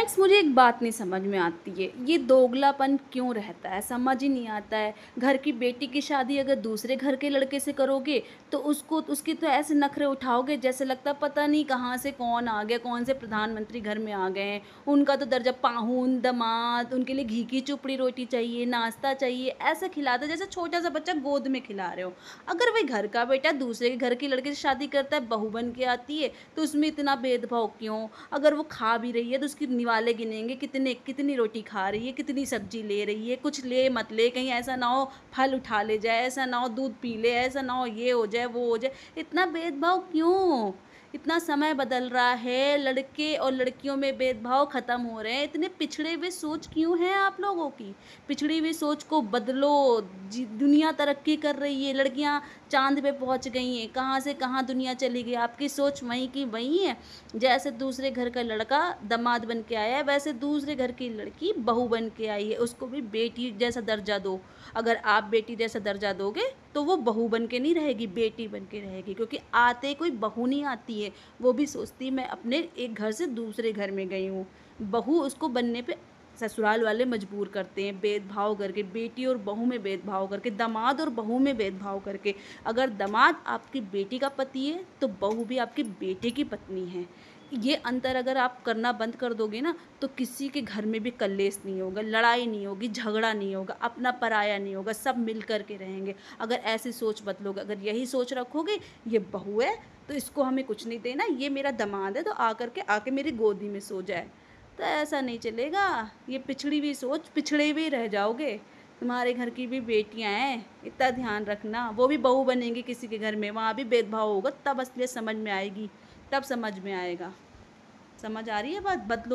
Friends, मुझे एक बात नहीं समझ में आती है, ये दोगलापन क्यों रहता है? समझ ही नहीं आता है। घर की बेटी की शादी अगर दूसरे घर के लड़के से करोगे तो उसको उसके तो ऐसे नखरे उठाओगे जैसे लगता है पता नहीं कहाँ से कौन आ गया, कौन से प्रधानमंत्री घर में आ गए हैं। उनका तो दर्जा पाहुन, दामाद, उनके लिए घी की चुपड़ी रोटी चाहिए, नाश्ता चाहिए, ऐसे खिलाते जैसे छोटा सा बच्चा गोद में खिला रहे हो। अगर वही घर का बेटा दूसरे के घर के लड़के से शादी करता है, बहू बन के आती है, तो उसमें इतना भेदभाव क्यों? अगर वो खा भी रही है तो उसकी निवाले गिनेंगे, कितनी रोटी खा रही है, कितनी सब्जी ले रही है, कुछ ले मत ले, कहीं ऐसा ना हो फल उठा ले जाए, ऐसा ना हो दूध पी ले, ऐसा ना हो ये हो जाए वो हो जाए। इतना भेदभाव क्यों? इतना समय बदल रहा है, लड़के और लड़कियों में भेदभाव खत्म हो रहे हैं, इतने पिछड़े हुए सोच क्यों हैं आप लोगों की? पिछड़ी हुई सोच को बदलो। दुनिया तरक्की कर रही है, लड़कियां चांद पे पहुंच गई हैं, कहाँ से कहाँ दुनिया चली गई, आपकी सोच वहीं की वहीं है। जैसे दूसरे घर का लड़का दामाद बन के आया है, वैसे दूसरे घर की लड़की बहू बन के आई है, उसको भी बेटी जैसा दर्जा दो। अगर आप बेटी जैसा दर्जा दोगे तो वो बहू बन के नहीं रहेगी, बेटी बन के रहेगी, क्योंकि आते कोई बहू नहीं आती है। वो भी सोचती मैं अपने एक घर से दूसरे घर में गई हूँ। बहू उसको बनने पे ससुराल वाले मजबूर करते हैं, भेदभाव करके, बेटी और बहू में भेदभाव करके, दामाद और बहू में भेदभाव करके। अगर दामाद आपकी बेटी का पति है तो बहू भी आपके बेटे की पत्नी है। ये अंतर अगर आप करना बंद कर दोगे ना, तो किसी के घर में भी कलेश नहीं होगा, लड़ाई नहीं होगी, झगड़ा नहीं होगा, अपना पराया नहीं होगा, सब मिल कर के रहेंगे। अगर ऐसी सोच बदलोगे, अगर यही सोच रखोगे ये बहू है तो इसको हमें कुछ नहीं देना, ये मेरा दामाद है तो आके मेरी गोदी में सो जाए, तो ऐसा नहीं चलेगा। ये पिछड़ी हुई सोच, पिछड़े हुए रह जाओगे। तुम्हारे घर की भी बेटियां हैं, इतना ध्यान रखना, वो भी बहू बनेंगी किसी के घर में, वहाँ भी भेदभाव होगा, तब असलियत समझ में आएगी, तब समझ में आएगा। समझ आ रही है बात? बदलो।